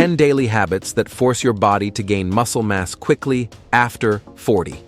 10 daily habits that force your body to gain muscle mass quickly after 40.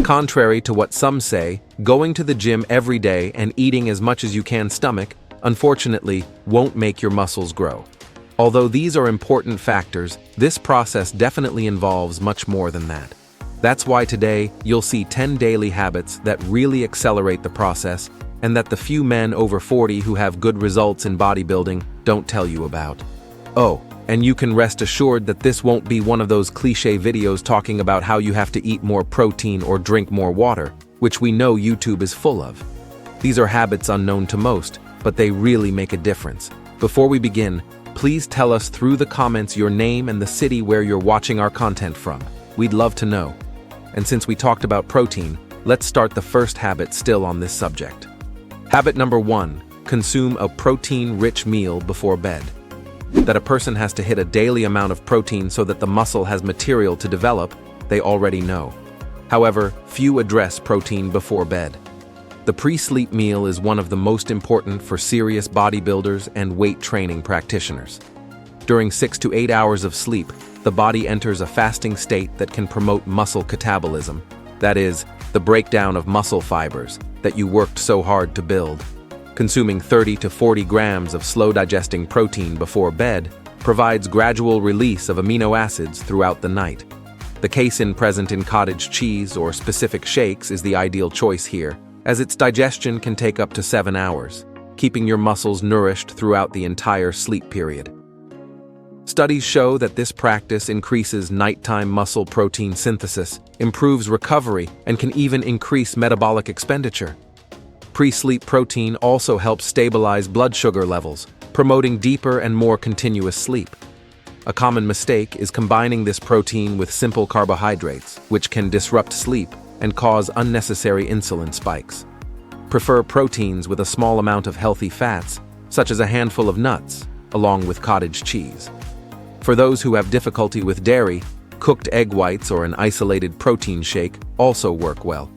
Contrary to what some say, going to the gym every day and eating as much as you can stomach, unfortunately, won't make your muscles grow. Although these are important factors, this process definitely involves much more than that. That's why today, you'll see 10 daily habits that really accelerate the process and that the few men over 40 who have good results in bodybuilding don't tell you about. Oh, and you can rest assured that this won't be one of those cliché videos talking about how you have to eat more protein or drink more water, which we know YouTube is full of. These are habits unknown to most, but they really make a difference. Before we begin, please tell us through the comments your name and the city where you're watching our content from. We'd love to know. And since we talked about protein, let's start the first habit still on this subject. Habit number 1, consume a protein-rich meal before bed. That a person has to hit a daily amount of protein so that the muscle has material to develop, they already know. However, few address protein before bed. The pre-sleep meal is one of the most important for serious bodybuilders and weight training practitioners. During 6 to 8 hours of sleep, the body enters a fasting state that can promote muscle catabolism, that is, the breakdown of muscle fibers that you worked so hard to build. Consuming 30 to 40 grams of slow-digesting protein before bed provides gradual release of amino acids throughout the night. The casein present in cottage cheese or specific shakes is the ideal choice here, as its digestion can take up to 7 hours, keeping your muscles nourished throughout the entire sleep period. Studies show that this practice increases nighttime muscle protein synthesis, improves recovery, and can even increase metabolic expenditure. Pre-sleep protein also helps stabilize blood sugar levels, promoting deeper and more continuous sleep. A common mistake is combining this protein with simple carbohydrates, which can disrupt sleep and cause unnecessary insulin spikes. Prefer proteins with a small amount of healthy fats, such as a handful of nuts, along with cottage cheese. For those who have difficulty with dairy, cooked egg whites or an isolated protein shake also work well.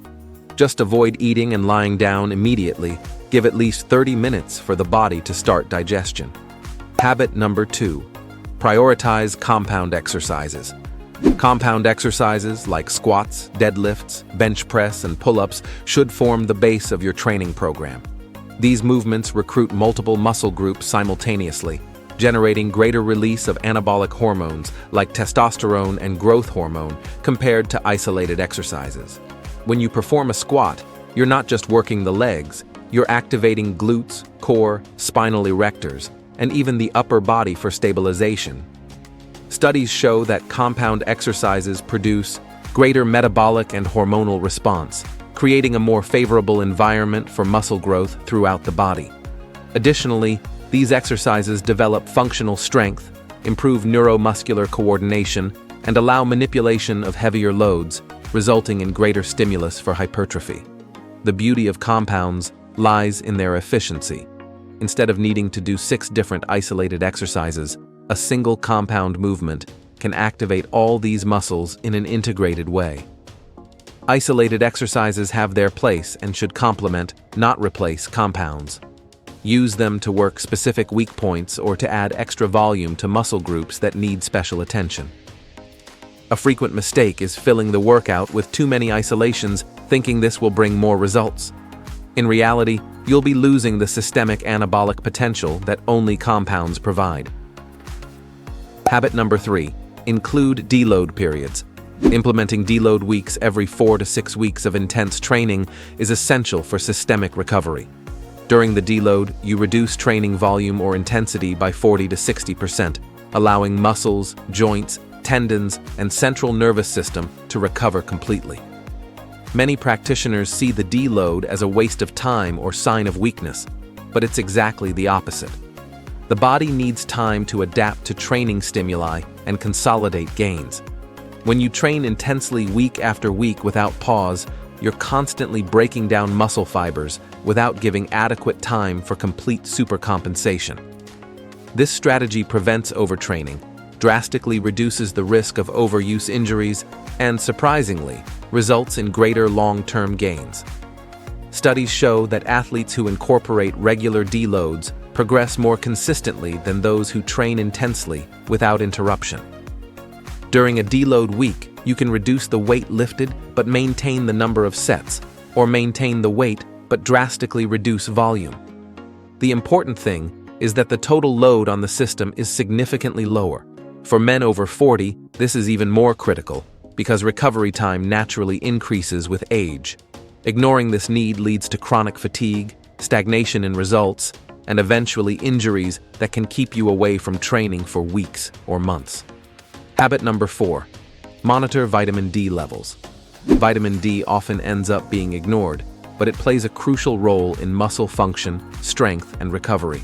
Just avoid eating and lying down immediately. Give at least 30 minutes for the body to start digestion. Habit number 2, prioritize compound exercises. Compound exercises like squats, deadlifts, bench press, and pull-ups should form the base of your training program. These movements recruit multiple muscle groups simultaneously, generating greater release of anabolic hormones like testosterone and growth hormone compared to isolated exercises. When you perform a squat, you're not just working the legs, you're activating glutes, core, spinal erectors, and even the upper body for stabilization. Studies show that compound exercises produce greater metabolic and hormonal response, creating a more favorable environment for muscle growth throughout the body. Additionally, these exercises develop functional strength, improve neuromuscular coordination, and allow manipulation of heavier loads, resulting in greater stimulus for hypertrophy. The beauty of compounds lies in their efficiency. Instead of needing to do 6 different isolated exercises, a single compound movement can activate all these muscles in an integrated way. Isolated exercises have their place and should complement, not replace, compounds. Use them to work specific weak points or to add extra volume to muscle groups that need special attention. A frequent mistake is filling the workout with too many isolations, thinking this will bring more results. In reality, you'll be losing the systemic anabolic potential that only compounds provide. Habit number 3, include deload periods. Implementing deload weeks every 4 to 6 weeks of intense training is essential for systemic recovery. During the deload, you reduce training volume or intensity by 40 to 60%, allowing muscles, joints, tendons, and central nervous system to recover completely. Many practitioners see the deload as a waste of time or sign of weakness, but it's exactly the opposite. The body needs time to adapt to training stimuli and consolidate gains. When you train intensely week after week without pause, you're constantly breaking down muscle fibers without giving adequate time for complete supercompensation. This strategy prevents overtraining, drastically reduces the risk of overuse injuries, and, surprisingly, results in greater long-term gains. Studies show that athletes who incorporate regular deloads progress more consistently than those who train intensely without interruption. During a deload week, you can reduce the weight lifted but maintain the number of sets, or maintain the weight but drastically reduce volume. The important thing is that the total load on the system is significantly lower. For men over 40, this is even more critical because recovery time naturally increases with age. Ignoring this need leads to chronic fatigue, stagnation in results, and eventually injuries that can keep you away from training for weeks or months. Habit number 4. Monitor vitamin D levels. Vitamin D often ends up being ignored, but it plays a crucial role in muscle function, strength, and recovery.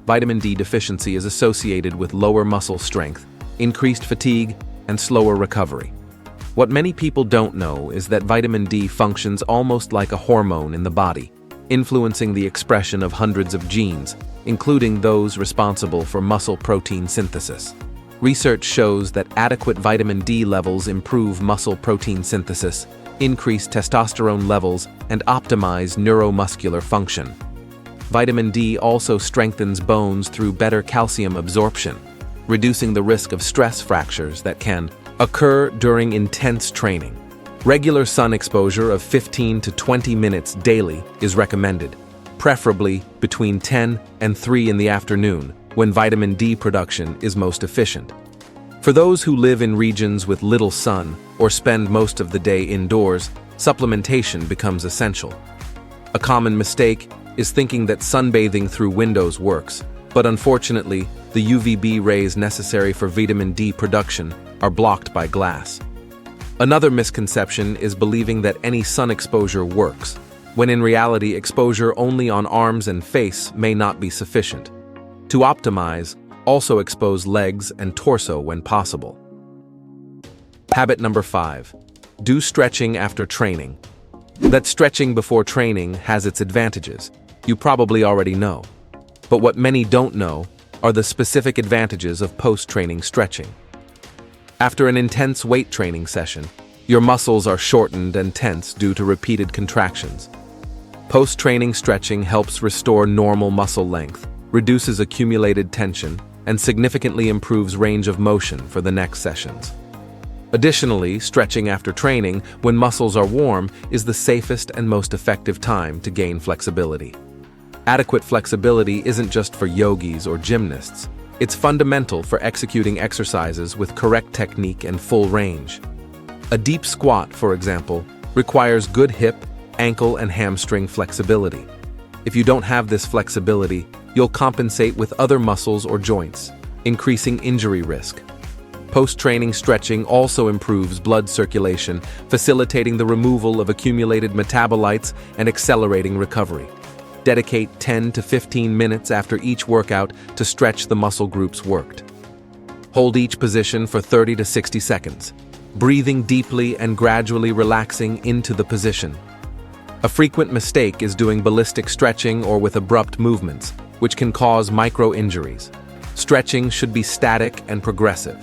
Vitamin D deficiency is associated with lower muscle strength, increased fatigue, and slower recovery. What many people don't know is that vitamin D functions almost like a hormone in the body, influencing the expression of hundreds of genes, including those responsible for muscle protein synthesis. Research shows that adequate vitamin D levels improve muscle protein synthesis, increase testosterone levels, and optimize neuromuscular function. Vitamin D also strengthens bones through better calcium absorption, reducing the risk of stress fractures that can occur during intense training. Regular sun exposure of 15 to 20 minutes daily is recommended, preferably between 10 and 3 in the afternoon, when vitamin D production is most efficient. For those who live in regions with little sun or spend most of the day indoors, supplementation becomes essential. A common mistake is thinking that sunbathing through windows works, but unfortunately, the UVB rays necessary for vitamin D production are blocked by glass. Another misconception is believing that any sun exposure works, when in reality exposure only on arms and face may not be sufficient. To optimize, also expose legs and torso when possible. Habit number 5. Do stretching after training. That stretching before training has its advantages. You probably already know. But what many don't know are the specific advantages of post-training stretching. After an intense weight training session, your muscles are shortened and tense due to repeated contractions. Post-training stretching helps restore normal muscle length, reduces accumulated tension, and significantly improves range of motion for the next sessions. Additionally, stretching after training, when muscles are warm, is the safest and most effective time to gain flexibility. Adequate flexibility isn't just for yogis or gymnasts. It's fundamental for executing exercises with correct technique and full range. A deep squat, for example, requires good hip, ankle, and hamstring flexibility. If you don't have this flexibility, you'll compensate with other muscles or joints, increasing injury risk. Post-training stretching also improves blood circulation, facilitating the removal of accumulated metabolites and accelerating recovery. Dedicate 10 to 15 minutes after each workout to stretch the muscle groups worked. Hold each position for 30 to 60 seconds, breathing deeply and gradually relaxing into the position. A frequent mistake is doing ballistic stretching or with abrupt movements, which can cause micro-injuries. Stretching should be static and progressive.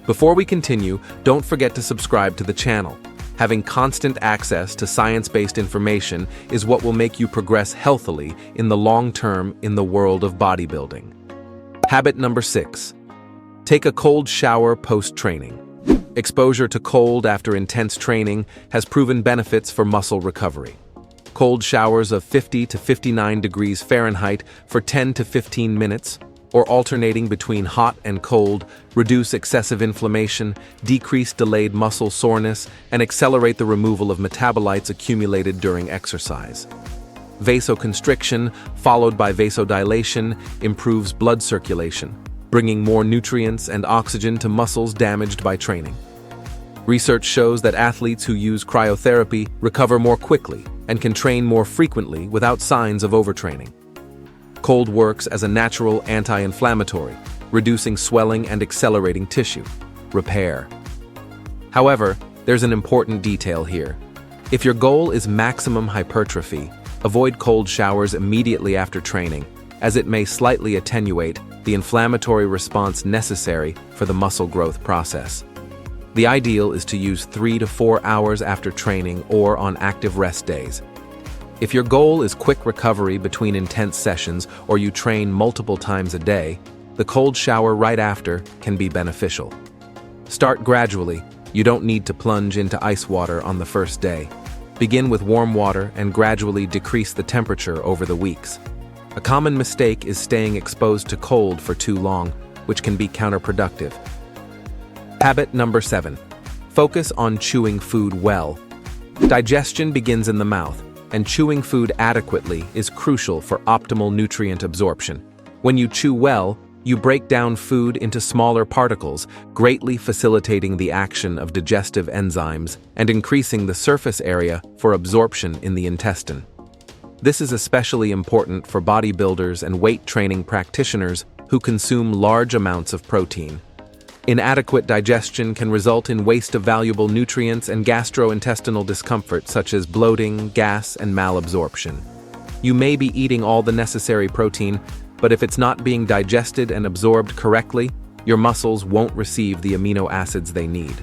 Before we continue, don't forget to subscribe to the channel. Having constant access to science-based information is what will make you progress healthily in the long term in the world of bodybuilding. Habit number 6. Take a cold shower post-training. Exposure to cold after intense training has proven benefits for muscle recovery. Cold showers of 50 to 59 degrees Fahrenheit for 10 to 15 minutes, or alternating between hot and cold, reduce excessive inflammation, decrease delayed muscle soreness, and accelerate the removal of metabolites accumulated during exercise. Vasoconstriction, followed by vasodilation, improves blood circulation, bringing more nutrients and oxygen to muscles damaged by training. Research shows that athletes who use cryotherapy recover more quickly and can train more frequently without signs of overtraining. Cold works as a natural anti-inflammatory, reducing swelling and accelerating tissue repair. However, there's an important detail here. If your goal is maximum hypertrophy, avoid cold showers immediately after training, as it may slightly attenuate the inflammatory response necessary for the muscle growth process. The ideal is to use 3 to 4 hours after training or on active rest days. If your goal is quick recovery between intense sessions or you train multiple times a day, the cold shower right after can be beneficial. Start gradually. You don't need to plunge into ice water on the first day. Begin with warm water and gradually decrease the temperature over the weeks. A common mistake is staying exposed to cold for too long, which can be counterproductive. Habit number 7. Focus on chewing food well. Digestion begins in the mouth, and chewing food adequately is crucial for optimal nutrient absorption. When you chew well, you break down food into smaller particles, greatly facilitating the action of digestive enzymes and increasing the surface area for absorption in the intestine. This is especially important for bodybuilders and weight training practitioners who consume large amounts of protein. Inadequate digestion can result in waste of valuable nutrients and gastrointestinal discomfort such as bloating, gas, and malabsorption. You may be eating all the necessary protein, but if it's not being digested and absorbed correctly, your muscles won't receive the amino acids they need.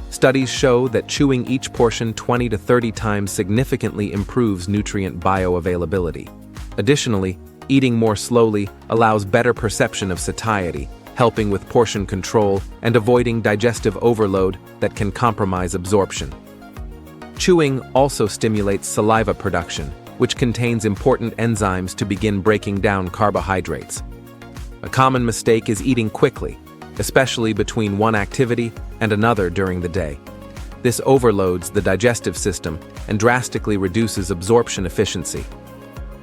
Studies show that chewing each portion 20 to 30 times significantly improves nutrient bioavailability. Additionally, eating more slowly allows better perception of satiety, helping with portion control and avoiding digestive overload that can compromise absorption. Chewing also stimulates saliva production, which contains important enzymes to begin breaking down carbohydrates. A common mistake is eating quickly, especially between one activity and another during the day. This overloads the digestive system and drastically reduces absorption efficiency.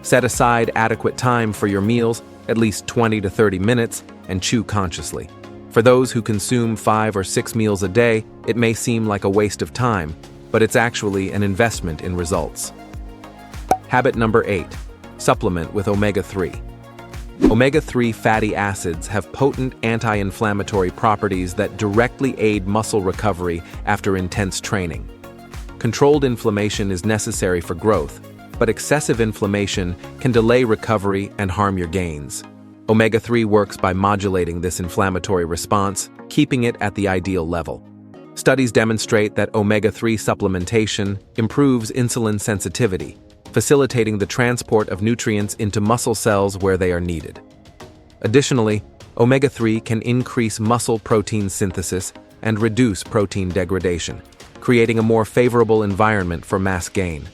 Set aside adequate time for your meals, at least 20 to 30 minutes, and chew consciously. For those who consume 5 or 6 meals a day, it may seem like a waste of time, but it's actually an investment in results. Habit number 8. Supplement with omega-3. Omega-3 fatty acids have potent anti-inflammatory properties that directly aid muscle recovery after intense training. Controlled inflammation is necessary for growth, but excessive inflammation can delay recovery and harm your gains. Omega-3 works by modulating this inflammatory response, keeping it at the ideal level. Studies demonstrate that omega-3 supplementation improves insulin sensitivity, facilitating the transport of nutrients into muscle cells where they are needed. Additionally, omega-3 can increase muscle protein synthesis and reduce protein degradation, creating a more favorable environment for mass gain.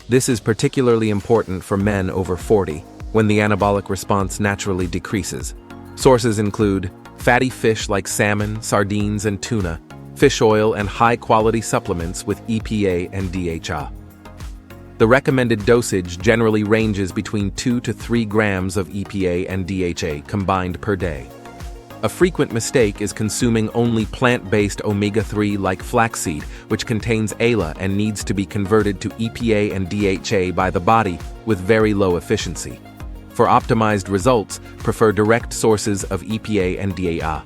This is particularly important for men over 40, when the anabolic response naturally decreases. Sources include fatty fish like salmon, sardines, and tuna, fish oil, and high-quality supplements with EPA and DHA. The recommended dosage generally ranges between 2 to 3 grams of EPA and DHA combined per day. A frequent mistake is consuming only plant-based omega-3 like flaxseed, which contains ALA and needs to be converted to EPA and DHA by the body with very low efficiency. For optimized results, prefer direct sources of EPA and DHA.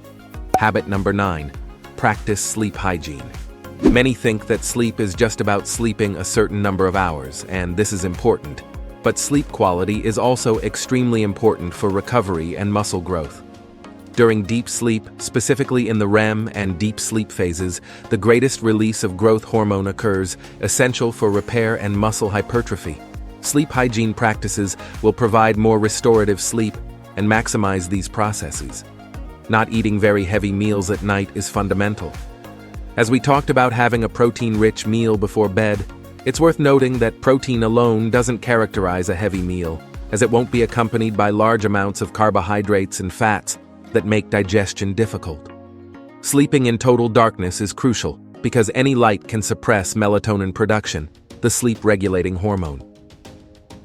Habit number 9. Practice sleep hygiene. Many think that sleep is just about sleeping a certain number of hours, and this is important. But sleep quality is also extremely important for recovery and muscle growth. During deep sleep, specifically in the REM and deep sleep phases, the greatest release of growth hormone occurs, essential for repair and muscle hypertrophy. Sleep hygiene practices will provide more restorative sleep and maximize these processes. Not eating very heavy meals at night is fundamental. As we talked about having a protein-rich meal before bed, it's worth noting that protein alone doesn't characterize a heavy meal, as it won't be accompanied by large amounts of carbohydrates and fats that make digestion difficult. Sleeping in total darkness is crucial because any light can suppress melatonin production, the sleep-regulating hormone.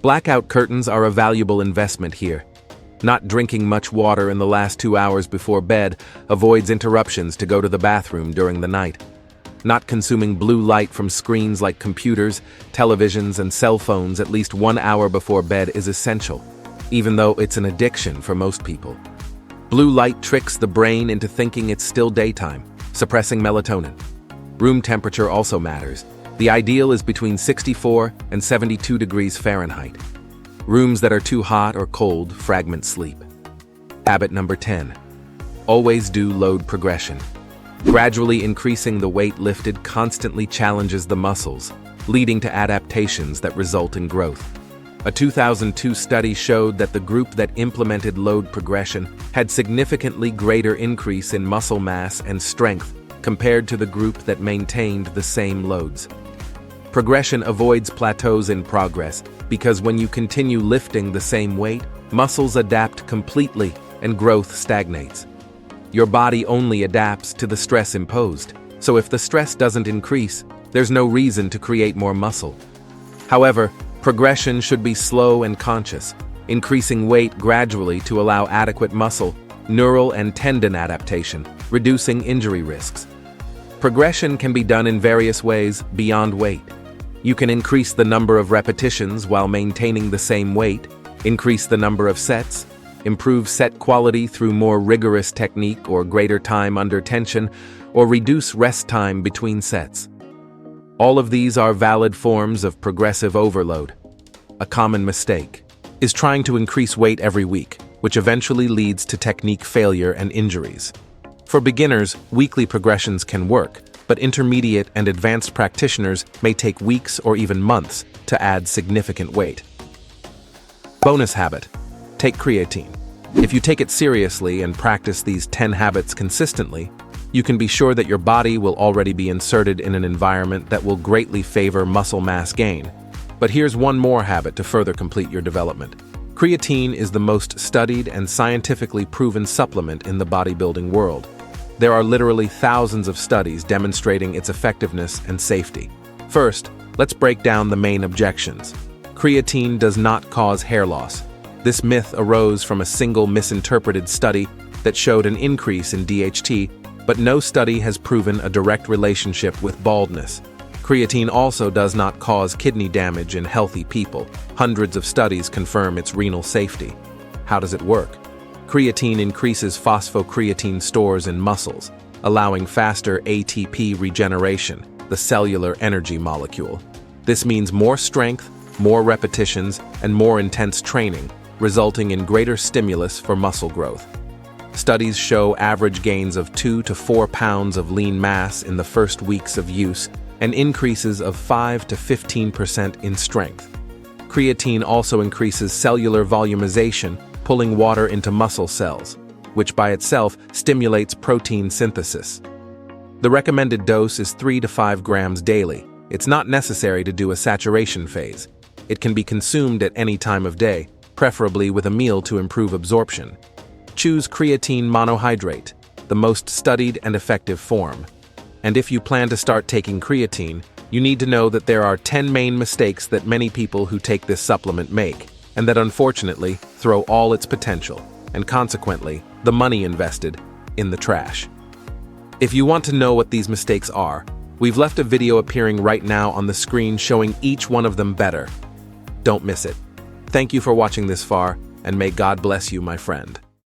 Blackout curtains are a valuable investment here. Not drinking much water in the last 2 hours before bed avoids interruptions to go to the bathroom during the night. Not consuming blue light from screens like computers, televisions, and cell phones at least 1 hour before bed is essential, even though it's an addiction for most people. Blue light tricks the brain into thinking it's still daytime, suppressing melatonin. Room temperature also matters. The ideal is between 64 and 72 degrees Fahrenheit. Rooms that are too hot or cold fragment sleep. Habit number 10. Always do load progression. Gradually increasing the weight lifted constantly challenges the muscles, leading to adaptations that result in growth. A 2002 study showed that the group that implemented load progression had significantly greater increase in muscle mass and strength compared to the group that maintained the same loads. Progression avoids plateaus in progress because when you continue lifting the same weight, muscles adapt completely and growth stagnates. Your body only adapts to the stress imposed, so if the stress doesn't increase, there's no reason to create more muscle. However, progression should be slow and conscious, increasing weight gradually to allow adequate muscle, neural and tendon adaptation, reducing injury risks. Progression can be done in various ways beyond weight. You can increase the number of repetitions while maintaining the same weight, increase the number of sets, improve set quality through more rigorous technique or greater time under tension, or reduce rest time between sets. All of these are valid forms of progressive overload. A common mistake is trying to increase weight every week, which eventually leads to technique failure and injuries. For beginners, weekly progressions can work, but intermediate and advanced practitioners may take weeks or even months to add significant weight. Bonus habit: take creatine. If you take it seriously and practice these 10 habits consistently, you can be sure that your body will already be inserted in an environment that will greatly favor muscle mass gain. But here's one more habit to further complete your development. Creatine is the most studied and scientifically proven supplement in the bodybuilding world. There are literally thousands of studies demonstrating its effectiveness and safety. First, let's break down the main objections. Creatine does not cause hair loss. This myth arose from a single misinterpreted study that showed an increase in DHT, but no study has proven a direct relationship with baldness. Creatine also does not cause kidney damage in healthy people. Hundreds of studies confirm its renal safety. How does it work? Creatine increases phosphocreatine stores in muscles, allowing faster ATP regeneration, the cellular energy molecule. This means more strength, more repetitions, and more intense training, resulting in greater stimulus for muscle growth. Studies show average gains of 2 to 4 pounds of lean mass in the first weeks of use and increases of 5 to 15% in strength. Creatine also increases cellular volumization, pulling water into muscle cells, which by itself stimulates protein synthesis. The recommended dose is 3 to 5 grams daily. It's not necessary to do a saturation phase. It can be consumed at any time of day, preferably with a meal to improve absorption. Choose creatine monohydrate, the most studied and effective form. And if you plan to start taking creatine, you need to know that there are 10 main mistakes that many people who take this supplement make, and that unfortunately throw all its potential, and consequently, the money invested, in the trash. If you want to know what these mistakes are, we've left a video appearing right now on the screen showing each one of them better. Don't miss it. Thank you for watching this far, and may God bless you, my friend.